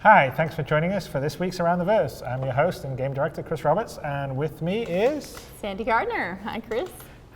Hi, thanks for joining us for this week's Around the Verse. I'm your host and game director, Chris Roberts, and with me is... Sandy Gardner. Hi, Chris.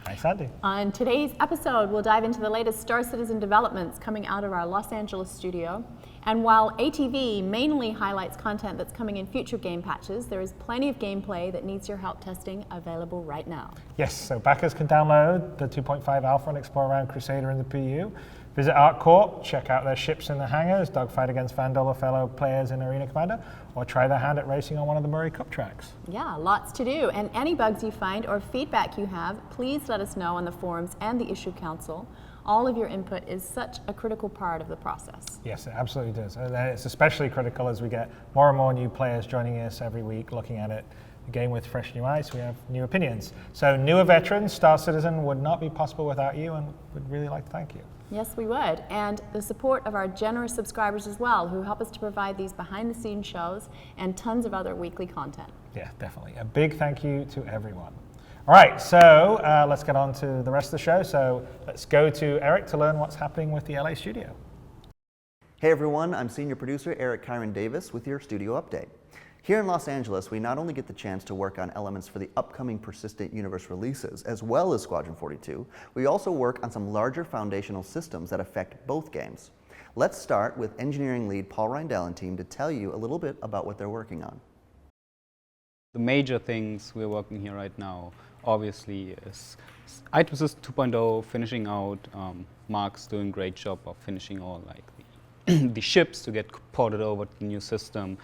Hi, Sandy. On today's episode, we'll dive into the latest Star Citizen developments coming out of our Los Angeles studio. And while ATV mainly highlights content that's coming in future game patches, there is plenty of gameplay that needs your help testing available right now. Yes, so backers can download the 2.5 alpha and explore around Crusader in the PU. Visit ArcCorp, check out their ships in the hangars, dogfight against Vandal or fellow players in Arena Commander, or try their hand at racing on one of the Murray Cup tracks. Yeah, lots to do. And any bugs you find or feedback you have, please let us know on the forums and the Issue Council. All of your input is such a critical part of the process. Yes, it absolutely does. It's especially critical as we get more and more new players joining us every week, looking at it again with fresh new eyes. We have new opinions. So newer veterans, Star Citizen would not be possible without you, and we'd really like to thank you. Yes, we would. And the support of our generous subscribers as well, who help us to provide these behind-the-scenes shows and tons of other weekly content. Yeah, definitely. A big thank you to everyone. All right, so let's get on to the rest of the show. So let's go to Eric to learn what's happening with the LA studio. Hey everyone, I'm senior producer Eric Kyron Davis with your studio update. Here in Los Angeles, we not only get the chance to work on elements for the upcoming Persistent Universe releases, as well as Squadron 42, we also work on some larger foundational systems that affect both games. Let's start with engineering lead Paul Reindell and team to tell you a little bit about what they're working on. The major things we're working here right now, obviously, is iTwist 2.0 finishing out. Mark's doing a great job of finishing all the ships to get ported over to the new system.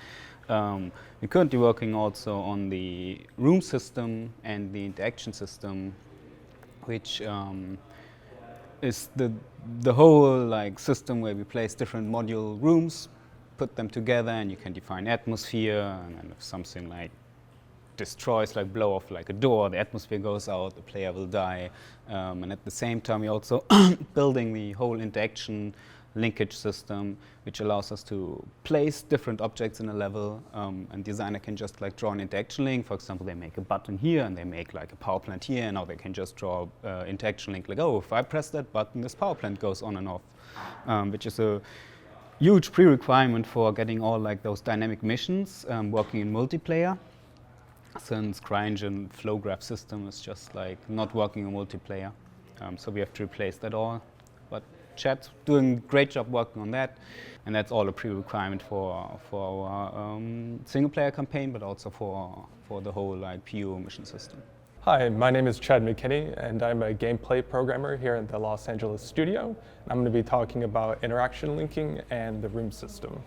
We're currently working also on the room system and the interaction system, which is the whole system where we place different module rooms, put them together, and you can define atmosphere. And if something destroys, blow off a door, the atmosphere goes out, the player will die. And at the same time, we're also building the whole interaction linkage system, which allows us to place different objects in a level, and designer can just draw an interaction link. For example, they make a button here and they make a power plant here, and now they can just draw an interaction link oh, if I press that button, this power plant goes on and off, which is a huge pre-requirement for getting all those dynamic missions working in multiplayer, since CryEngine flow graph system is just not working in multiplayer. So we have to replace that all. But Chad's doing a great job working on that, and that's all a pre-requirement for our single-player campaign, but also for the whole PU mission system. Hi, my name is Chad McKinney, and I'm a gameplay programmer here at the Los Angeles studio. I'm going to be talking about interaction linking and the room system.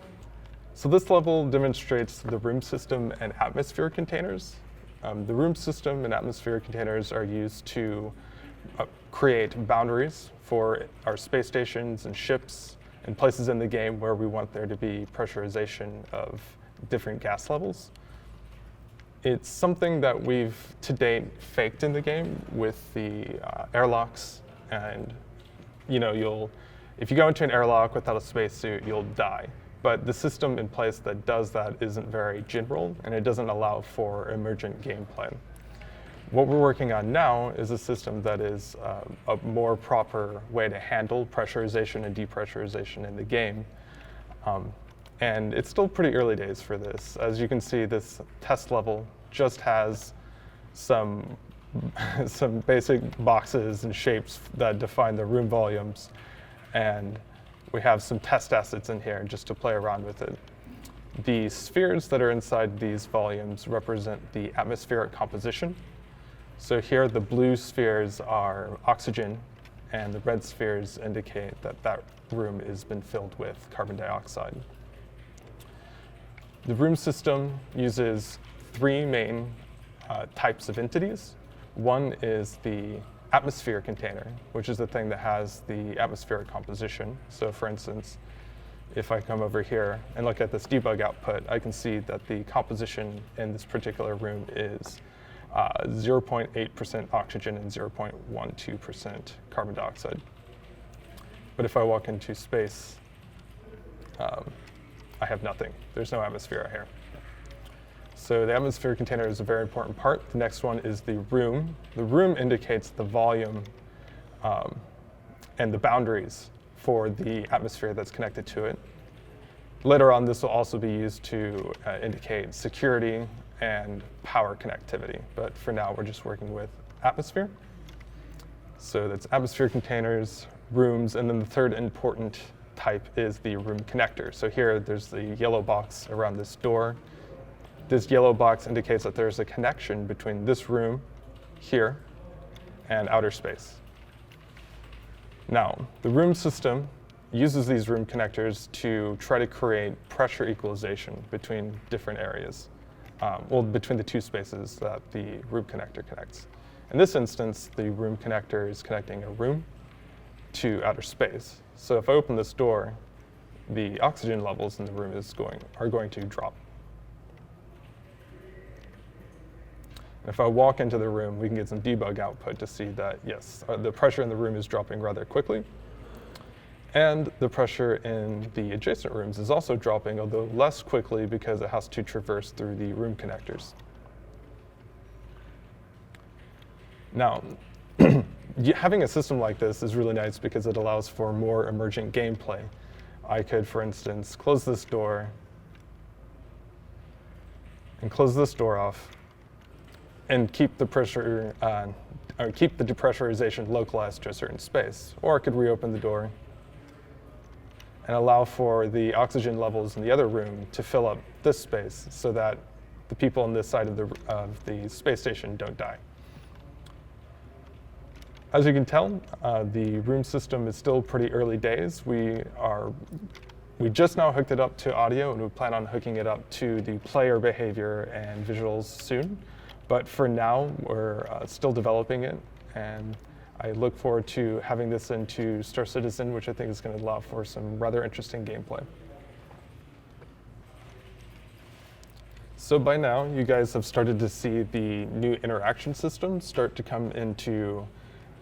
So this level demonstrates the room system and atmosphere containers. The room system and atmosphere containers are used to create boundaries for our space stations and ships and places in the game where we want there to be pressurization of different gas levels. It's something that we've to date faked in the game with the airlocks, and if you go into an airlock without a spacesuit, you'll die. But the system in place that does that isn't very general, and it doesn't allow for emergent gameplay. What we're working on now is a system that is a more proper way to handle pressurization and depressurization in the game. And it's still pretty early days for this. As you can see, this test level just has some basic boxes and shapes that define the room volumes. And we have some test assets in here just to play around with it. The spheres that are inside these volumes represent the atmospheric composition. So here the blue spheres are oxygen, and the red spheres indicate that that room has been filled with carbon dioxide. The room system uses three main types of entities. One is the atmosphere container, which is the thing that has the atmospheric composition. So for instance, if I come over here and look at this debug output, I can see that the composition in this particular room is 0.8% oxygen and 0.12% carbon dioxide. But if I walk into space, I have nothing. There's no atmosphere here. So the atmosphere container is a very important part. The next one is the room. The room indicates the volume and the boundaries for the atmosphere that's connected to it. Later on, this will also be used to indicate security and power connectivity. But for now, we're just working with atmosphere. So that's atmosphere containers, rooms, and then the third important type is the room connector. So here, there's the yellow box around this door. This yellow box indicates that there's a connection between this room here and outer space. Now, the room system uses these room connectors to try to create pressure equalization between different areas, between the two spaces that the room connector connects. In this instance, the room connector is connecting a room to outer space. So if I open this door, the oxygen levels in the room are going to drop. If I walk into the room, we can get some debug output to see that, yes, the pressure in the room is dropping rather quickly. And the pressure in the adjacent rooms is also dropping, although less quickly because it has to traverse through the room connectors. Now, having a system like this is really nice because it allows for more emergent gameplay. I could, for instance, close this door and close this door off and keep the pressure, or keep the depressurization localized to a certain space. Or I could reopen the door and allow for the oxygen levels in the other room to fill up this space so that the people on this side of the space station don't die. As you can tell, the room system is still pretty early days. We just now hooked it up to audio, and we plan on hooking it up to the player behavior and visuals soon. But for now, we're still developing it, and I look forward to having this into Star Citizen, which I think is going to allow for some rather interesting gameplay. So by now, you guys have started to see the new interaction system start to come into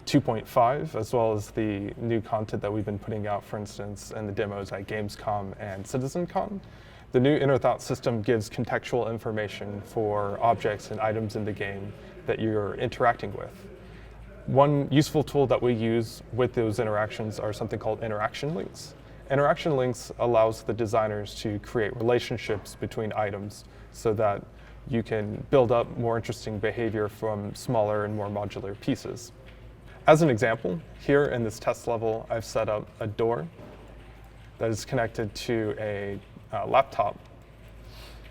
2.5, as well as the new content that we've been putting out, for instance, in the demos at Gamescom and CitizenCon. The new inner thought system gives contextual information for objects and items in the game that you're interacting with. One useful tool that we use with those interactions are something called interaction links. Interaction links allows the designers to create relationships between items so that you can build up more interesting behavior from smaller and more modular pieces. As an example, here in this test level, I've set up a door that is connected to a laptop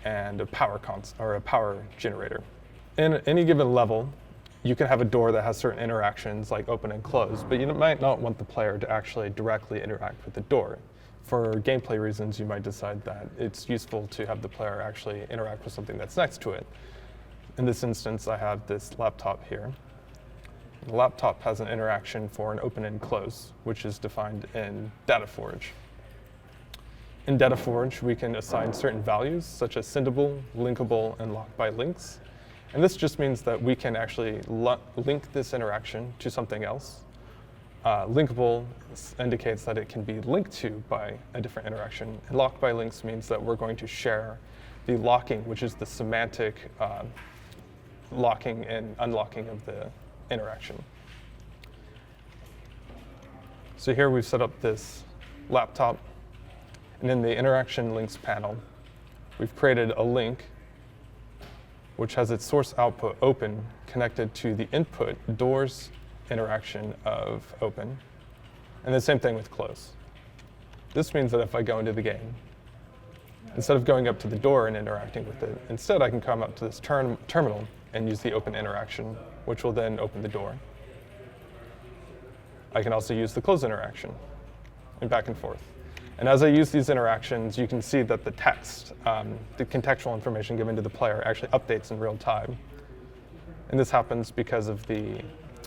and a power generator. In any given level, you can have a door that has certain interactions like open and close, but you might not want the player to actually directly interact with the door. For gameplay reasons, you might decide that it's useful to have the player actually interact with something that's next to it. In this instance, I have this laptop here. The laptop has an interaction for an open and close, which is defined in DataForge. In DataForge, we can assign certain values, such as sendable, linkable, and locked by links. And this just means that we can actually link this interaction to something else. Linkable indicates that it can be linked to by a different interaction. And locked by links means that we're going to share the locking, which is the semantic locking and unlocking of the interaction. So here we've set up this laptop, and in the interaction links panel, we've created a link which has its source output open connected to the input doors interaction of open, and the same thing with close. This means that if I go into the game, instead of going up to the door and interacting with it, instead I can come up to this terminal and use the open interaction, which will then open the door. I can also use the close interaction, and back and forth. And as I use these interactions, you can see that the text, the contextual information given to the player actually updates in real time. And this happens because of the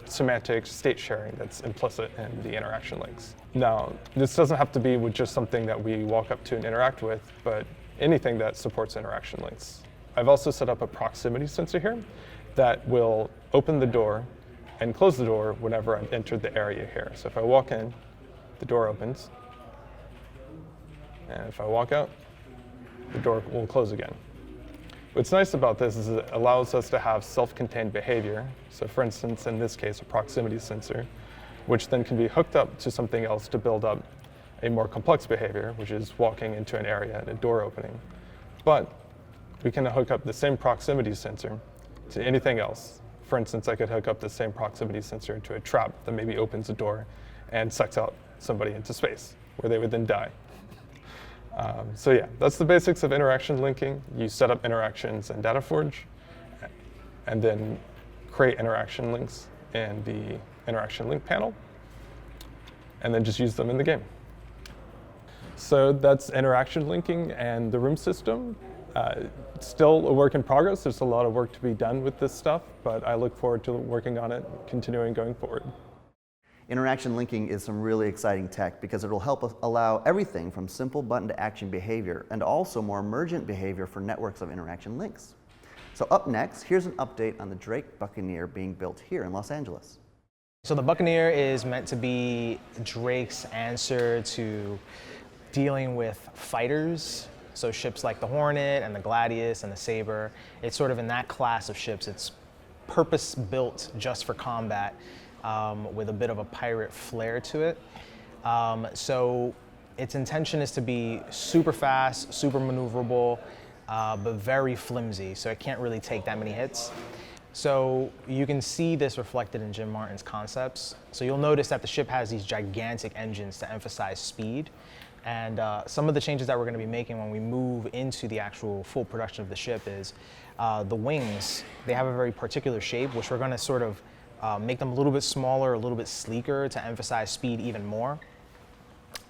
semantic state sharing that's implicit in the interaction links. Now, this doesn't have to be with just something that we walk up to and interact with, but anything that supports interaction links. I've also set up a proximity sensor here that will open the door and close the door whenever I've entered the area here. So if I walk in, the door opens. And if I walk out, the door will close again. What's nice about this is it allows us to have self-contained behavior. So for instance, in this case, a proximity sensor, which then can be hooked up to something else to build up a more complex behavior, which is walking into an area and a door opening. But we can hook up the same proximity sensor to anything else. For instance, I could hook up the same proximity sensor to a trap that maybe opens a door and sucks out somebody into space, where they would then die. So yeah, that's the basics of interaction linking. You set up interactions in DataForge, and then create interaction links in the interaction link panel, and then just use them in the game. So that's interaction linking and the room system. Still a work in progress. There's a lot of work to be done with this stuff, but I look forward to working on it, continuing going forward. Interaction linking is some really exciting tech because it will help us allow everything from simple button-to-action behavior and also more emergent behavior for networks of interaction links. So up next, here's an update on the Drake Buccaneer being built here in Los Angeles. So the Buccaneer is meant to be Drake's answer to dealing with fighters, so ships like the Hornet and the Gladius and the Sabre. It's sort of in that class of ships. It's purpose-built just for combat, with a bit of a pirate flair to it. So its intention is to be super fast, super maneuverable, but very flimsy, so it can't really take that many hits. So you can see this reflected in Jim Martin's concepts. So you'll notice that the ship has these gigantic engines to emphasize speed. And some of the changes that we're going to be making when we move into the actual full production of the ship is the wings. They have a very particular shape, which we're going to sort of make them a little bit smaller, a little bit sleeker to emphasize speed even more.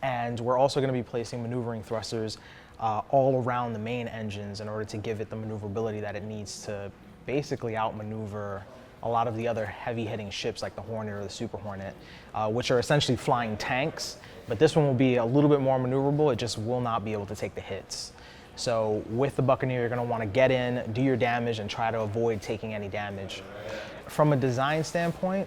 And we're also going to be placing maneuvering thrusters all around the main engines in order to give it the maneuverability that it needs to basically outmaneuver a lot of the other heavy-hitting ships like the Hornet or the Super Hornet, which are essentially flying tanks. But this one will be a little bit more maneuverable. It just will not be able to take the hits. So with the Buccaneer, you're going to want to get in, do your damage, and try to avoid taking any damage. From a design standpoint,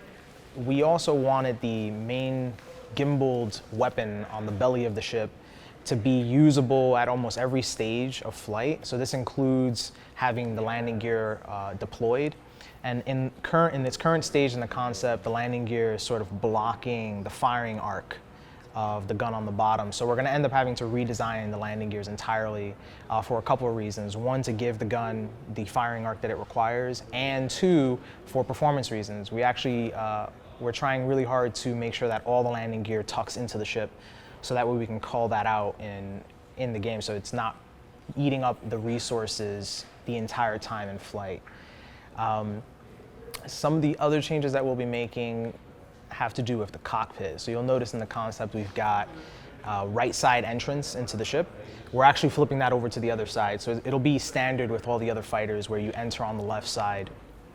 we also wanted the main gimbaled weapon on the belly of the ship to be usable at almost every stage of flight. So this includes having the landing gear deployed. And in its current stage in the concept, the landing gear is sort of blocking the firing arc of the gun on the bottom. So we're going to end up having to redesign the landing gears entirely for a couple of reasons. One, to give the gun the firing arc that it requires, and two, for performance reasons. We actually, we're trying really hard to make sure that all the landing gear tucks into the ship, so that way we can call that out in the game, so it's not eating up the resources the entire time in flight. Some of the other changes that we'll be making have to do with the cockpit. So you'll notice in the concept we've got right side entrance into the ship. We're actually flipping that over to the other side. So it'll be standard with all the other fighters where you enter on the left side.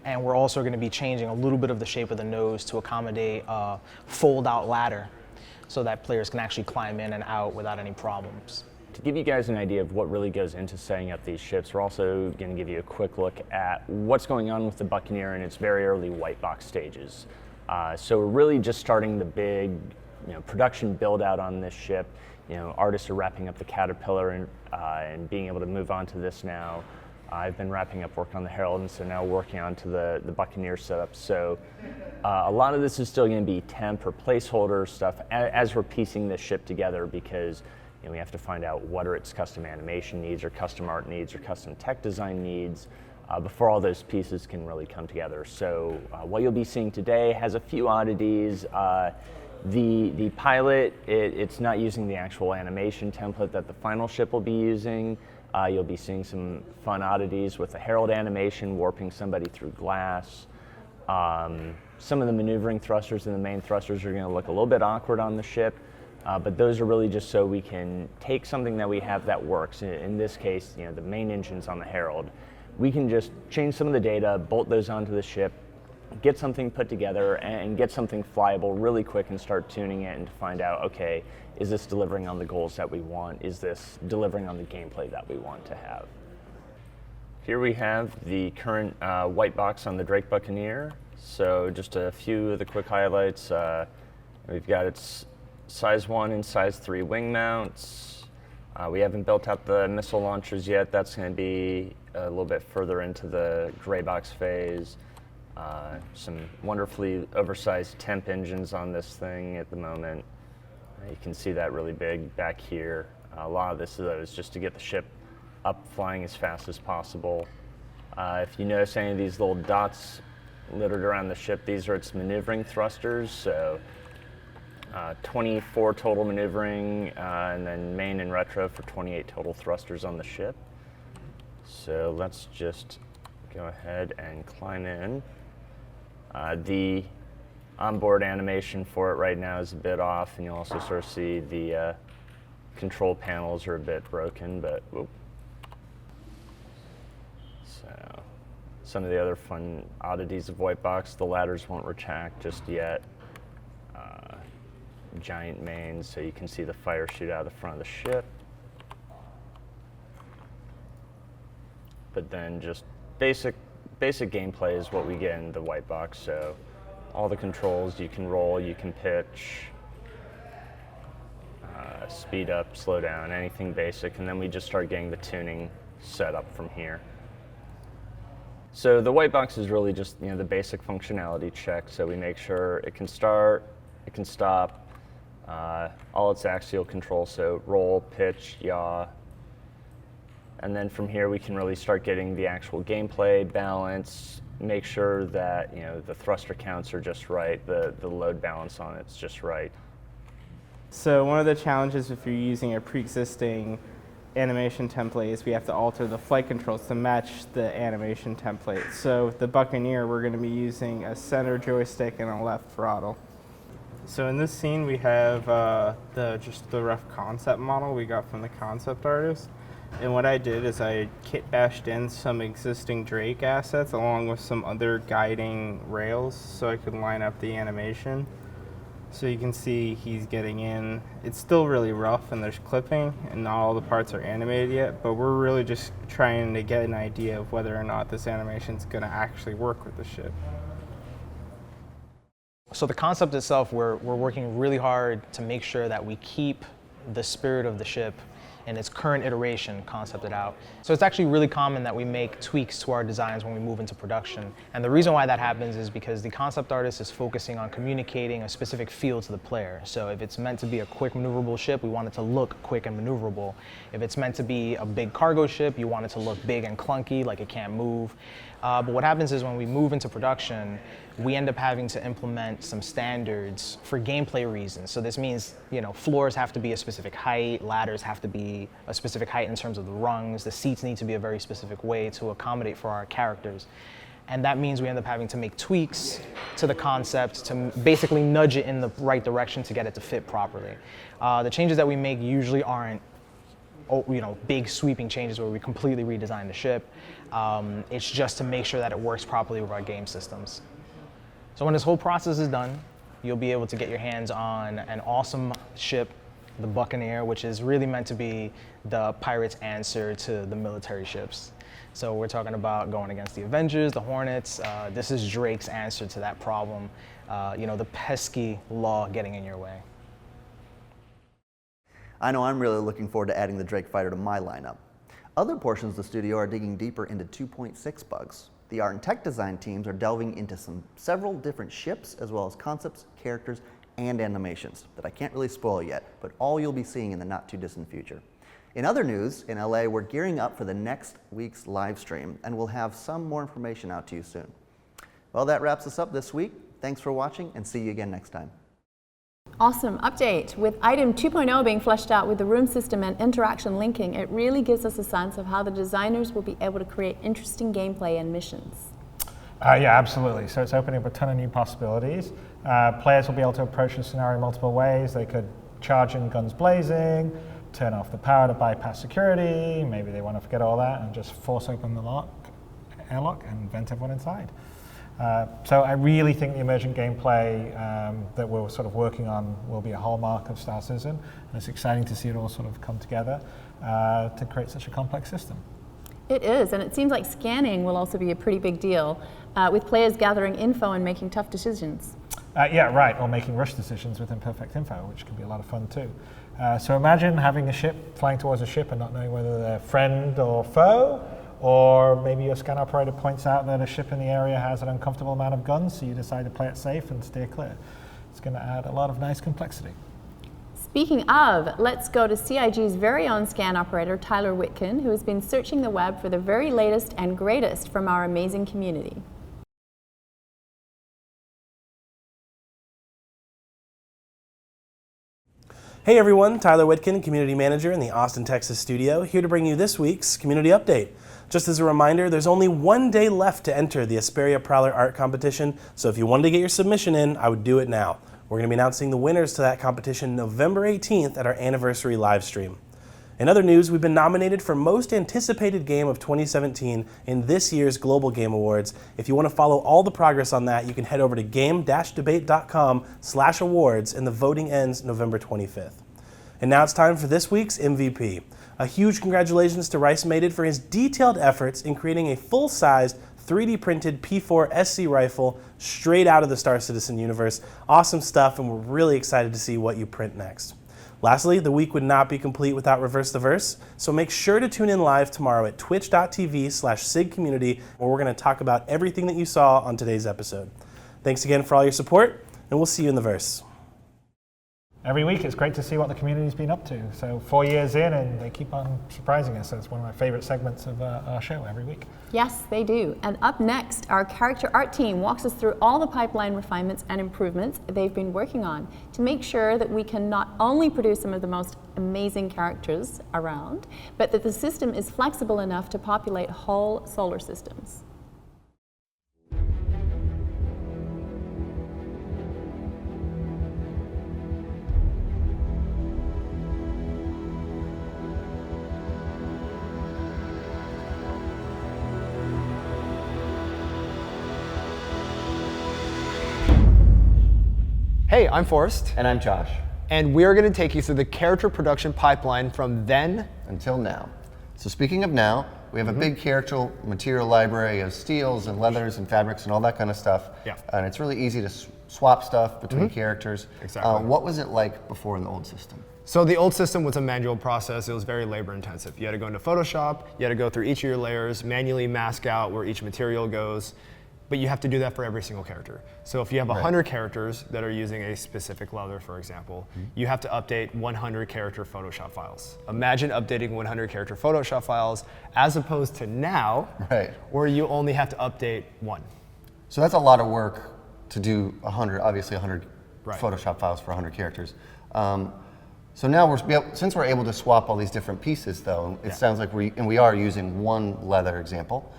And we're also going to be changing a little bit of the shape of the nose to accommodate a fold out ladder so that players can actually climb in and out without any problems. To give you guys an idea of what really goes into setting up these ships, we're also going to give you a quick look at what's going on with the Buccaneer in its very early white box stages. So we're really just starting the big, production build out on this ship. Artists are wrapping up the Caterpillar and being able to move on to this now. I've been wrapping up work on the Herald, and so now working on to the Buccaneer setup. So a lot of this is still going to be temp or placeholder stuff as we're piecing this ship together, because we have to find out what are its custom animation needs or custom art needs or custom tech design needs before all those pieces can really come together. So what you'll be seeing today has a few oddities. The pilot, it's not using the actual animation template that the final ship will be using. You'll be seeing some fun oddities with the Herald animation, warping somebody through glass. Some of the maneuvering thrusters and the main thrusters are going to look a little bit awkward on the ship, but those are really just so we can take something that we have that works. In this case, the main engines on the Herald. We can just change some of the data, bolt those onto the ship, get something put together, and get something flyable really quick and start tuning it and to find out, okay, is this delivering on the goals that we want? Is this delivering on the gameplay that we want to have? Here we have the current white box on the Drake Buccaneer. So just a few of the quick highlights. We've got its size 1 and size 3 wing mounts. We haven't built out the missile launchers yet. That's going to be a little bit further into the gray box phase. Some wonderfully oversized temp engines on this thing at the moment. You can see that really big back here. A lot of this is just to get the ship up flying as fast as possible. If you notice any of these little dots littered around the ship, these are its maneuvering thrusters. So 24 total maneuvering, and then main and retro for 28 total thrusters on the ship. So let's just go ahead and climb in. The onboard animation for it right now is a bit off, and you'll also sort of see the control panels are a bit broken, but whoop. So some of the other fun oddities of White Box, the ladders won't retract just yet. Giant mains, so you can see the fire shoot out of the front of the ship. But then just basic gameplay is what we get in the White Box. So all the controls, you can roll, you can pitch, speed up, slow down, anything basic, and then we just start getting the tuning set up from here. So the White Box is really just the basic functionality check. So we make sure it can start, it can stop, all its axial control, so roll, pitch, yaw. And then from here we can really start getting the actual gameplay balance, make sure that the thruster counts are just right, the load balance on it's just right. So one of the challenges if you're using a pre-existing animation template is we have to alter the flight controls to match the animation template. So with the Buccaneer, we're going to be using a center joystick and a left throttle. So in this scene we have just the rough concept model we got from the concept artist. And what I did is I kit bashed in some existing Drake assets along with some other guiding rails so I could line up the animation. So you can see he's getting in. It's still really rough and there's clipping and not all the parts are animated yet, but we're really just trying to get an idea of whether or not this animation is going to actually work with the ship. So the concept itself, we're working really hard to make sure that we keep the spirit of the ship in its current iteration concepted out. So it's actually really common that we make tweaks to our designs when we move into production. And the reason why that happens is because the concept artist is focusing on communicating a specific feel to the player. So if it's meant to be a quick maneuverable ship, we want it to look quick and maneuverable. If it's meant to be a big cargo ship, you want it to look big and clunky, like it can't move. But what happens is when we move into production, we end up having to implement some standards for gameplay reasons. So this means, floors have to be a specific height, ladders have to be a specific height in terms of the rungs, the seats need to be a very specific way to accommodate for our characters. And that means we end up having to make tweaks to the concept to basically nudge it in the right direction to get it to fit properly. The changes that we make usually aren't big sweeping changes where we completely redesign the ship. It's just to make sure that it works properly with our game systems. So when this whole process is done, you'll be able to get your hands on an awesome ship, the Buccaneer, which is really meant to be the pirates' answer to the military ships. So we're talking about going against the Avengers, the Hornets. This is Drake's answer to that problem, the pesky law getting in your way. I know I'm really looking forward to adding the Drake fighter to my lineup. Other portions of the studio are digging deeper into 2.6 bugs. The art and tech design teams are delving into several different ships, as well as concepts, characters, and animations that I can't really spoil yet, but all you'll be seeing in the not too distant future. In other news, in LA, we're gearing up for the next week's live stream, and we'll have some more information out to you soon. Well, that wraps us up this week. Thanks for watching, and see you again next time. Awesome update. With item 2.0 being fleshed out with the room system and interaction linking, it really gives us a sense of how the designers will be able to create interesting gameplay and missions. Yeah, absolutely. So it's opening up a ton of new possibilities. Players will be able to approach the scenario multiple ways. They could charge in guns blazing, turn off the power to bypass security. Maybe they want to forget all that and just force open the airlock and vent everyone inside. So I really think the emergent gameplay that we're sort of working on will be a hallmark of Star Citizen, and it's exciting to see it all sort of come together to create such a complex system. It is, and it seems like scanning will also be a pretty big deal, with players gathering info and making tough decisions. Yeah, right, or making rush decisions with imperfect info, which can be a lot of fun too. So imagine having a ship flying towards a ship and not knowing whether they're friend or foe, or maybe your scan operator points out that a ship in the area has an uncomfortable amount of guns, so you decide to play it safe and steer clear. It's going to add a lot of nice complexity. Speaking of, let's go to CIG's very own scan operator, Tyler Witkin, who has been searching the web for the very latest and greatest from our amazing community. Hey everyone, Tyler Witkin, Community Manager in the Austin, Texas studio, here to bring you this week's Community Update. Just as a reminder, there's only one day left to enter the Asperia Prowler Art Competition, so if you wanted to get your submission in, I would do it now. We're going to be announcing the winners to that competition November 18th at our anniversary live stream. In other news, we've been nominated for Most Anticipated Game of 2017 in this year's Global Game Awards. If you want to follow all the progress on that, you can head over to game-debate.com/awards, and the voting ends November 25th. And now it's time for this week's MVP. A huge congratulations to Rice Mated for his detailed efforts in creating a full-sized 3D printed P4 SC rifle straight out of the Star Citizen universe. Awesome stuff, and we're really excited to see what you print next. Lastly, the week would not be complete without Reverse the Verse, so make sure to tune in live tomorrow at twitch.tv/SIGcommunity, where we're going to talk about everything that you saw on today's episode. Thanks again for all your support, and we'll see you in the verse. Every week, it's great to see what the community's been up to. So 4 years in, and they keep on surprising us. So it's one of my favorite segments of our show every week. Yes, they do. And up next, our character art team walks us through all the pipeline refinements and improvements they've been working on to make sure that we can not only produce some of the most amazing characters around, but that the system is flexible enough to populate whole solar systems. Hey, I'm Forrest. And I'm Josh. And we are going to take you through the character production pipeline from then until now. So speaking of now, we have a big character material library of steels and leathers and fabrics and all that kind of stuff. Yeah. And it's really easy to swap stuff between characters. Exactly. What was it like before in the old system? So the old system was a manual process. It was very labor intensive. You had to go into Photoshop, you had to go through each of your layers, manually mask out where each material goes. But you have to do that for every single character. So if you have 100 characters that are using a specific leather, for example, you have to update 100 character Photoshop files. Imagine updating 100 character Photoshop files as opposed to now, where you only have to update one. So that's a lot of work to do 100, obviously 100 Photoshop files for 100 characters. So now, since we're able to swap all these different pieces, though, it sounds like we are using one leather example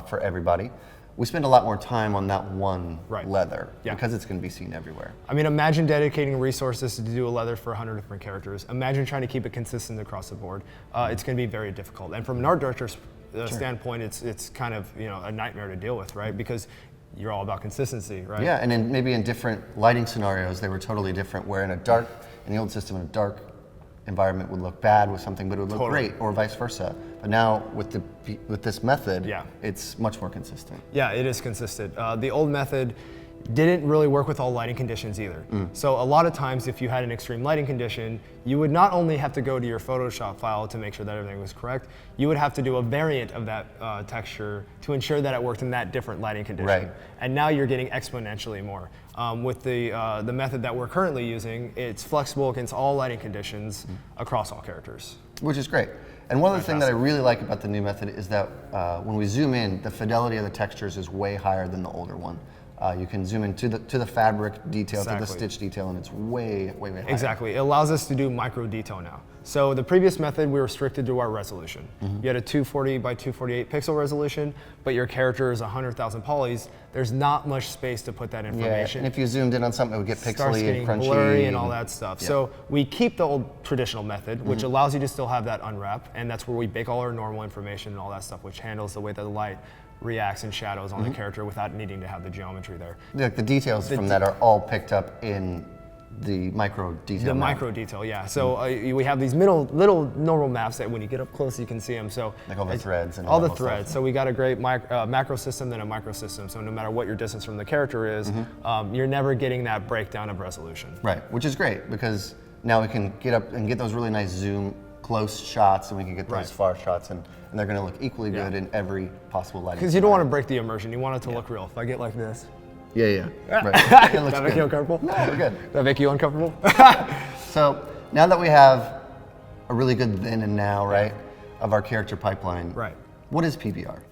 for everybody. We spend a lot more time on that one leather because it's going to be seen everywhere. I mean, imagine dedicating resources to do a leather for 100 different characters. Imagine trying to keep it consistent across the board. It's going to be very difficult. And from an art director's standpoint, it's kind of a nightmare to deal with, right? Because you're all about consistency, right? Yeah, and maybe in different lighting scenarios, they were totally different. Where in the old system, in a dark environment would look bad with something, but it would look great, or vice versa. But now with this method, it's much more consistent. Yeah, it is consistent. The old method didn't really work with all lighting conditions either. So a lot of times if you had an extreme lighting condition, you would not only have to go to your Photoshop file to make sure that everything was correct, you would have to do a variant of that texture to ensure that it worked in that different lighting condition. And now you're getting exponentially more. With the method that we're currently using, it's flexible against all lighting conditions across all characters. Which is great. And one other thing that I really like about the new method is that when we zoom in, the fidelity of the textures is way higher than the older one. You can zoom in to the fabric detail, to the stitch detail, and it's way, way, way higher. Exactly. It allows us to do micro detail now. So the previous method, we were restricted to our resolution. You had a 240 by 248 pixel resolution, but your character is 100,000 polys. There's not much space to put that information. Yeah, and if you zoomed in on something, it would get pixely and crunchy. Blurry and all that stuff. Yeah. So we keep the old traditional method, which allows you to still have that unwrap, and that's where we bake all our normal information and all that stuff, which handles the way that the light reacts and shadows on the character without needing to have the geometry there. The details from that are all picked up in the micro detail. The micro detail, yeah. So we have these little normal maps that when you get up close, you can see them. So like all the threads and all the threads. So we got a great macro system, then a micro system. So no matter what your distance from the character is, you're never getting that breakdown of resolution. Right, which is great because now we can get up and get those really nice zoom close shots, and we can get those far shots, and they're going to look equally good in every possible lighting. Because you don't want to break the immersion. You want it to look real. If I get like this. Yeah. Right. Does that make you uncomfortable? No, we're good. Does that make you uncomfortable? So now that we have a really good then and now, right, of our character pipeline, Right. what is PBR?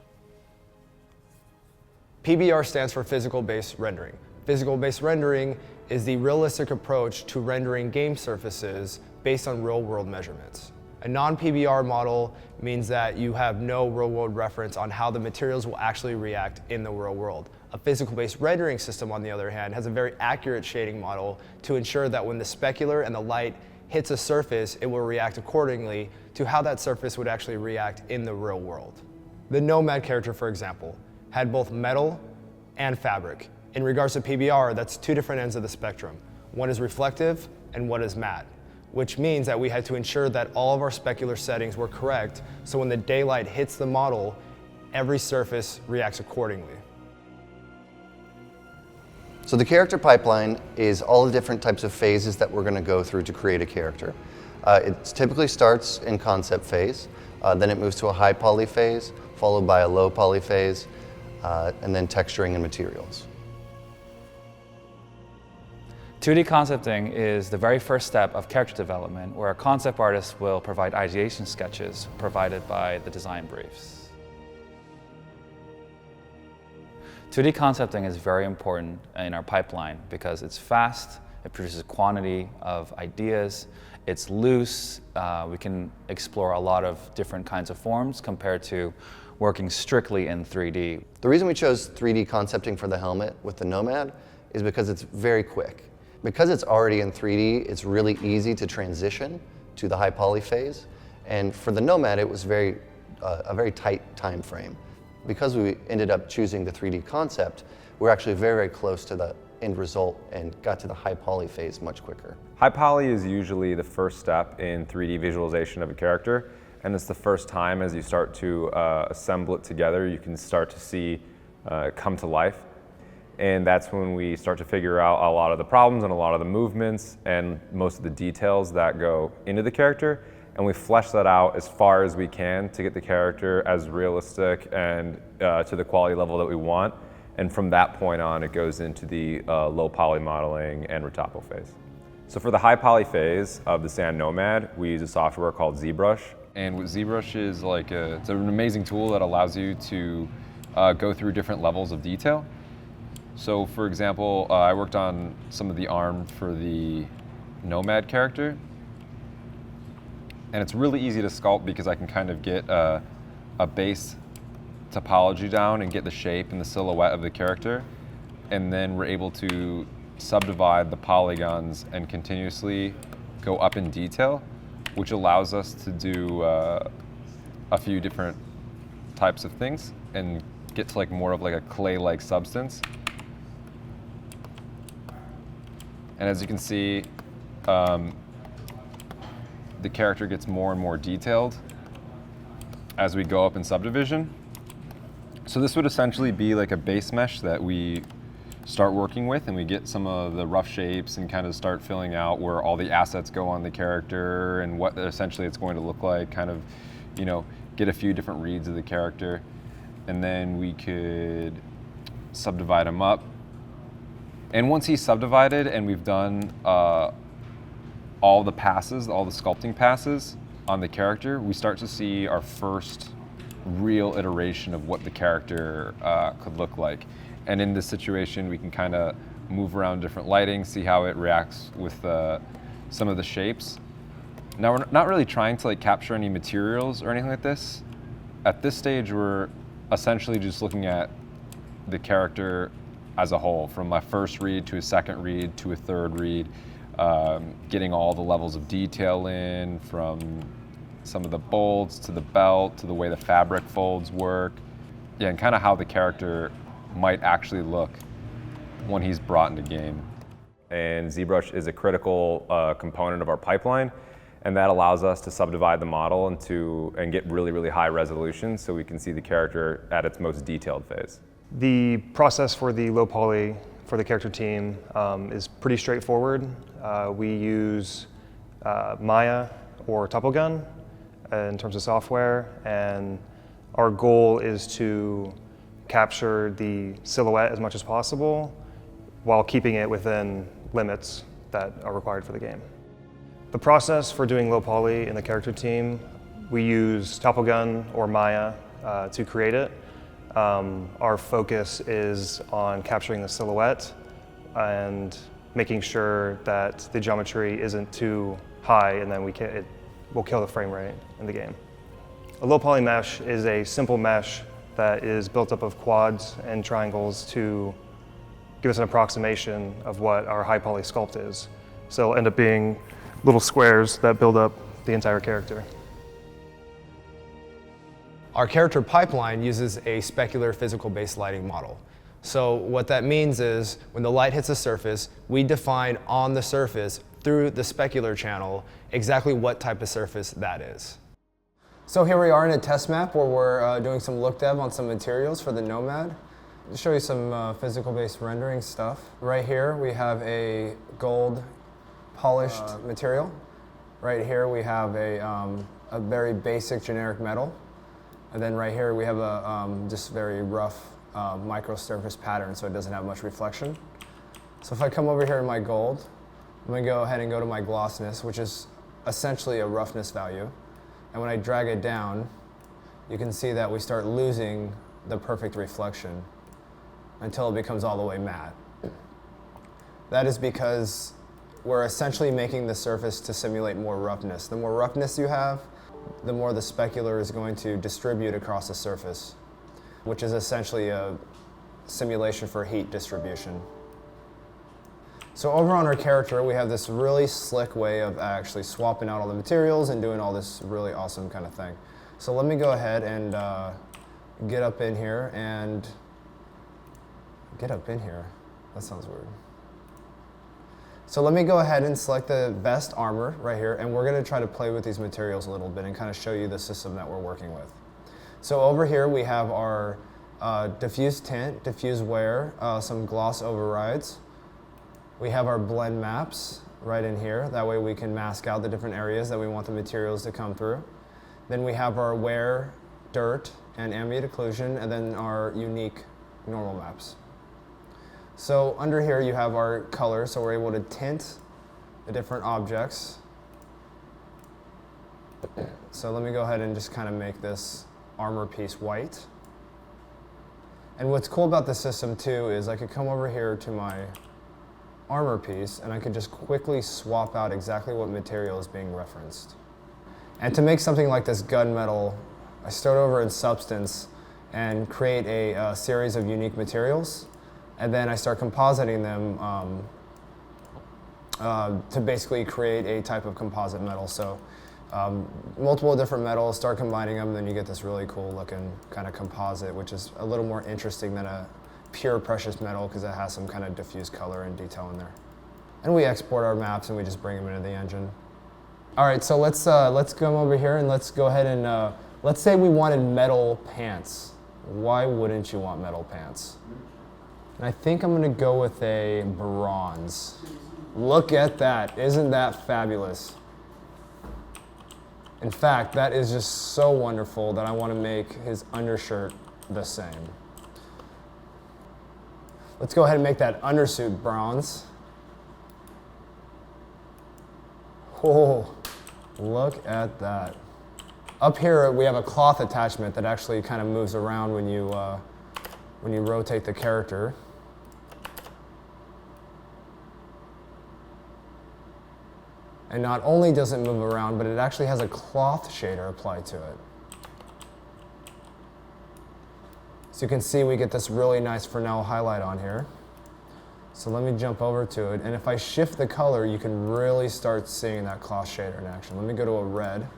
PBR stands for physical-based rendering. Physical-based rendering is the realistic approach to rendering game surfaces based on real-world measurements. A non-PBR model means that you have no real-world reference on how the materials will actually react in the real world. A physical-based rendering system, on the other hand, has a very accurate shading model to ensure that when the specular and the light hits a surface, it will react accordingly to how that surface would actually react in the real world. The Nomad character, for example, had both metal and fabric. In regards to PBR, that's two different ends of the spectrum. One is reflective and one is matte, which means that we had to ensure that all of our specular settings were correct, so when the daylight hits the model, every surface reacts accordingly. So the character pipeline is all the different types of phases that we're going to go through to create a character. It typically starts in concept phase, then it moves to a high poly phase, followed by a low poly phase, and then texturing and materials. 2D concepting is the very first step of character development, where a concept artist will provide ideation sketches provided by the design briefs. 2D concepting is very important in our pipeline because it's fast, it produces quantity of ideas, it's loose, we can explore a lot of different kinds of forms compared to working strictly in 3D. The reason we chose 3D concepting for the helmet with the Nomad is because it's very quick. Because it's already in 3D, it's really easy to transition to the high poly phase. And for the Nomad, it was a very tight time frame. Because we ended up choosing the 3D concept, we're actually very, very close to the end result and got to the high poly phase much quicker. High poly is usually the first step in 3D visualization of a character, and it's the first time as you start to assemble it together, you can start to see it come to life. And that's when we start to figure out a lot of the problems and a lot of the movements and most of the details that go into the character. And we flesh that out as far as we can to get the character as realistic and to the quality level that we want. And from that point on, it goes into the low poly modeling and retopo phase. So for the high poly phase of the Sand Nomad, we use a software called Zbrush. And what Zbrush is like, it's an amazing tool that allows you to go through different levels of detail. So for example, I worked on some of the arm for the Nomad character. And it's really easy to sculpt because I can kind of get a base topology down and get the shape and the silhouette of the character. And then we're able to subdivide the polygons and continuously go up in detail, which allows us to do a few different types of things and get to like more of like a clay-like substance. And as you can see, the character gets more and more detailed as we go up in subdivision. So this would essentially be like a base mesh that we start working with, and we get some of the rough shapes and kind of start filling out where all the assets go on the character and what essentially it's going to look like, kind of, you know, get a few different reads of the character. And then we could subdivide him up. And once he's subdivided and we've done all the passes, all the sculpting passes on the character, we start to see our first real iteration of what the character could look like. And in this situation, we can kind of move around different lighting, see how it reacts with some of the shapes. Now, we're not really trying to like capture any materials or anything like this. At this stage, we're essentially just looking at the character as a whole, from a first read to a second read to a third read, getting all the levels of detail in, from some of the bolts to the belt to the way the fabric folds work, yeah, and kind of how the character might actually look when he's brought into game. And Zbrush is a critical component of our pipeline, and that allows us to subdivide the model and get really, really high resolution so we can see the character at its most detailed phase. The process for the low poly for the character team is pretty straightforward. We use Maya or TopoGun in terms of software, and our goal is to capture the silhouette as much as possible while keeping it within limits that are required for the game. The process for doing low poly in the character team, we use Topogun or Maya to create it. Our focus is on capturing the silhouette and making sure that the geometry isn't too high, and then it will kill the frame rate in the game. A low poly mesh is a simple mesh that is built up of quads and triangles to give us an approximation of what our high poly sculpt is. So it'll end up being little squares that build up the entire character. Our character pipeline uses a specular physical-based lighting model. So what that means is when the light hits a surface, we define on the surface through the specular channel exactly what type of surface that is. So here we are in a test map where we're doing some look dev on some materials for the Nomad. To show you some physical-based rendering stuff. Right here we have a gold polished material. Right here we have a very basic generic metal. And then right here we have a just very rough microsurface pattern, so it doesn't have much reflection. So if I come over here in my gold, I'm going to go ahead and go to my glossness, which is essentially a roughness value. And when I drag it down, you can see that we start losing the perfect reflection until it becomes all the way matte. That is because we're essentially making the surface to simulate more roughness. The more roughness you have, the more the specular is going to distribute across the surface, which is essentially a simulation for heat distribution. So over on our character, we have this really slick way of actually swapping out all the materials and doing all this really awesome kind of thing. So let me go ahead and get up in here and that sounds weird. So let me go ahead and select the best armor right here, and we're going to try to play with these materials a little bit and kind of show you the system that we're working with. So over here we have our diffuse tint, diffuse wear, some gloss overrides. We have our blend maps right in here. That way we can mask out the different areas that we want the materials to come through. Then we have our wear, dirt, and ambient occlusion, and then our unique normal maps. So under here you have our color, so we're able to tint the different objects. So let me go ahead and just kind of make this armor piece white. And what's cool about the system too is I could come over here to my armor piece and I could just quickly swap out exactly what material is being referenced. And to make something like this gunmetal, I start over in Substance and create a series of unique materials. And then I start compositing them to basically create a type of composite metal. So multiple different metals, start combining them, then you get this really cool looking kind of composite, which is a little more interesting than a pure precious metal because it has some kind of diffuse color and detail in there. And we export our maps and we just bring them into the engine. All right, so let's come over here and let's go ahead and let's say we wanted metal pants. Why wouldn't you want metal pants? And I think I'm gonna go with a bronze. Look at that, isn't that fabulous? In fact, that is just so wonderful that I wanna make his undershirt the same. Let's go ahead and make that undersuit bronze. Oh, look at that. Up here, we have a cloth attachment that actually kind of moves around when you rotate the character. And not only does it move around, but it actually has a cloth shader applied to it. So you can see we get this really nice Fresnel highlight on here. So let me jump over to it. And if I shift the color, you can really start seeing that cloth shader in action. Let me go to a red.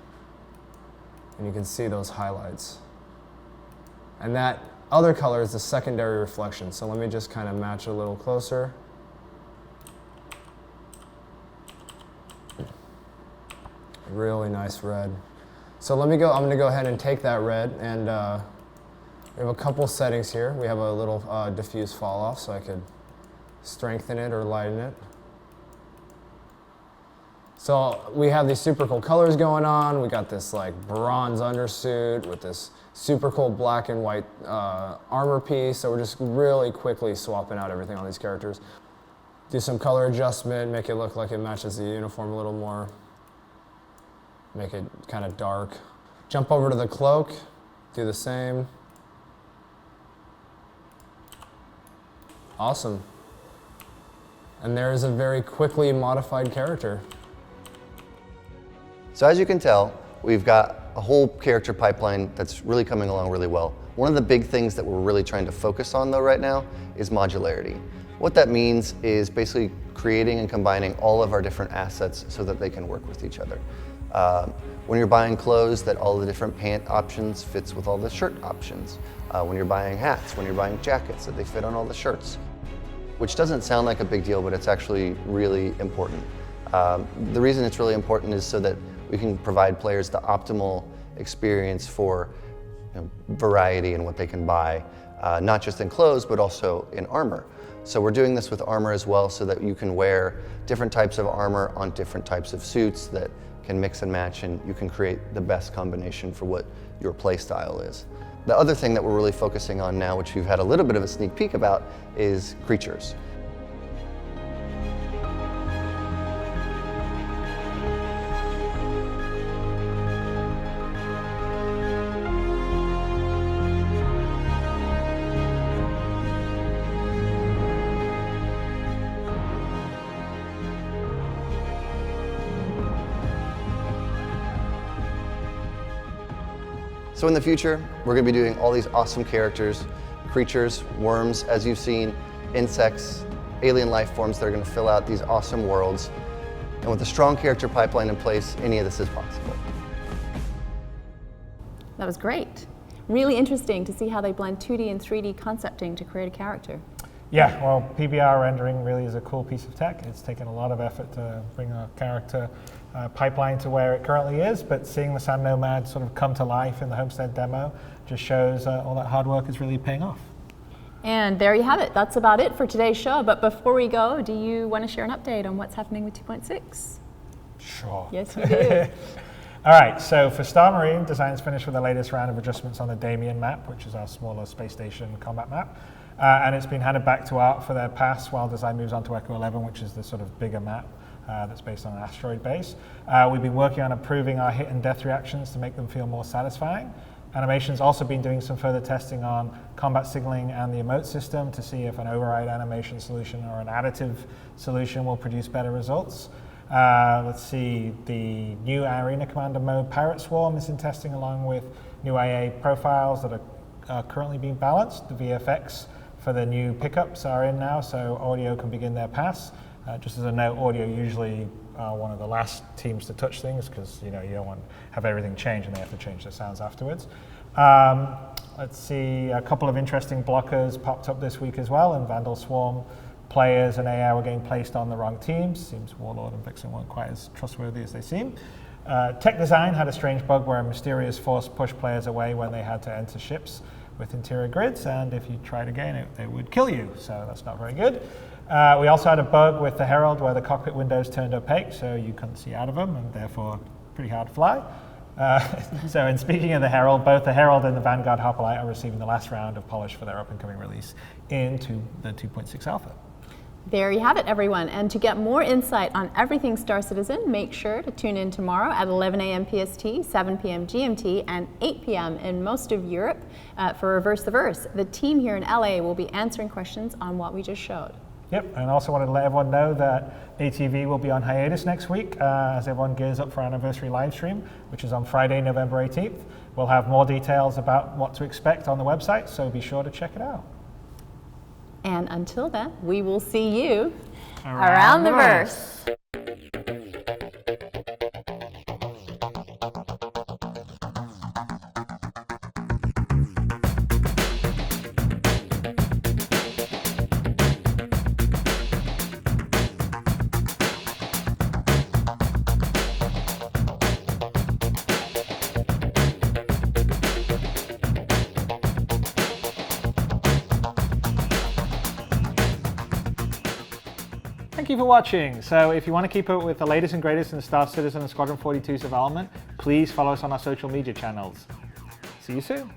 And you can see those highlights. And that other color is the secondary reflection. So let me just kind of match a little closer. Really nice red. So I'm gonna go ahead and take that red and we have a couple settings here. We have a little diffuse fall off so I could strengthen it or lighten it. So we have these super cool colors going on. We got this like bronze undersuit with this super cool black and white armor piece. So we're just really quickly swapping out everything on these characters. Do some color adjustment, make it look like it matches the uniform a little more. make it kind of dark. Jump over to the cloak, do the same. Awesome. And there is a very quickly modified character. So as you can tell, we've got a whole character pipeline that's really coming along really well. One of the big things that we're really trying to focus on though right now is modularity. What that means is basically creating and combining all of our different assets so that they can work with each other. When you're buying clothes, that all the different pant options fits with all the shirt options. When you're buying hats, when you're buying jackets, that they fit on all the shirts. Which doesn't sound like a big deal, but it's actually really important. The reason it's really important is so that we can provide players the optimal experience for variety in what they can buy, not just in clothes, but also in armor. So we're doing this with armor as well so that you can wear different types of armor on different types of suits that can mix and match, and you can create the best combination for what your play style is. The other thing that we're really focusing on now, which we've had a little bit of a sneak peek about, is creatures. So in the future, we're going to be doing all these awesome characters, creatures, worms, as you've seen, insects, alien life forms that are going to fill out these awesome worlds. And with a strong character pipeline in place, any of this is possible. That was great. Really interesting to see how they blend 2D and 3D concepting to create a character. Yeah, well, PBR rendering really is a cool piece of tech. It's taken a lot of effort to bring a character pipeline to where it currently is, but seeing the Sand Nomad sort of come to life in the Homestead demo just shows all that hard work is really paying off. And there you have it. That's about it for today's show. But before we go, do you want to share an update on what's happening with 2.6? Sure. Yes, you do. All right, so for Star Marine, design's finished with the latest round of adjustments on the Damien map, which is our smaller space station combat map. And it's been handed back to Art for their pass while design moves on to Echo 11, which is the sort of bigger map that's based on an asteroid base. We've been working on improving our hit and death reactions to make them feel more satisfying. Animation's also been doing some further testing on combat signaling and the emote system to see if an override animation solution or an additive solution will produce better results. Let's see, the new Arena Commander mode Pirate Swarm is in testing along with new IA profiles that are currently being balanced. The VFX for the new pickups are in now, so audio can begin their pass. Just as a note, audio usually one of the last teams to touch things because you don't want to have everything change and they have to change their sounds afterwards. Let's see, a couple of interesting blockers popped up this week as well, and Vandal Swarm players and AI were getting placed on the wrong teams. Seems Warlord and Vixen weren't quite as trustworthy as they seem. Tech design had a strange bug where a mysterious force pushed players away when they had to enter ships with interior grids, and if you tried again, it would kill you, so that's not very good. We also had a bug with the Herald where the cockpit windows turned opaque, so you couldn't see out of them, and therefore pretty hard to fly. So in speaking of the Herald, both the Herald and the Vanguard Hoplite are receiving the last round of polish for their up-and-coming release into the 2.6 alpha. There you have it, everyone. And to get more insight on everything Star Citizen, make sure to tune in tomorrow at 11 a.m. PST, 7 p.m. GMT, and 8 p.m. in most of Europe for Reverse the Verse. The team here in LA will be answering questions on what we just showed. Yep, and also wanted to let everyone know that ATV will be on hiatus next week as everyone gears up for our anniversary live stream, which is on Friday, November 18th. We'll have more details about what to expect on the website, so be sure to check it out. And until then, we will see you around the verse. Thank you for watching. So if you want to keep up with the latest and greatest in the Star Citizen and Squadron 42's development, please follow us on our social media channels. See you soon.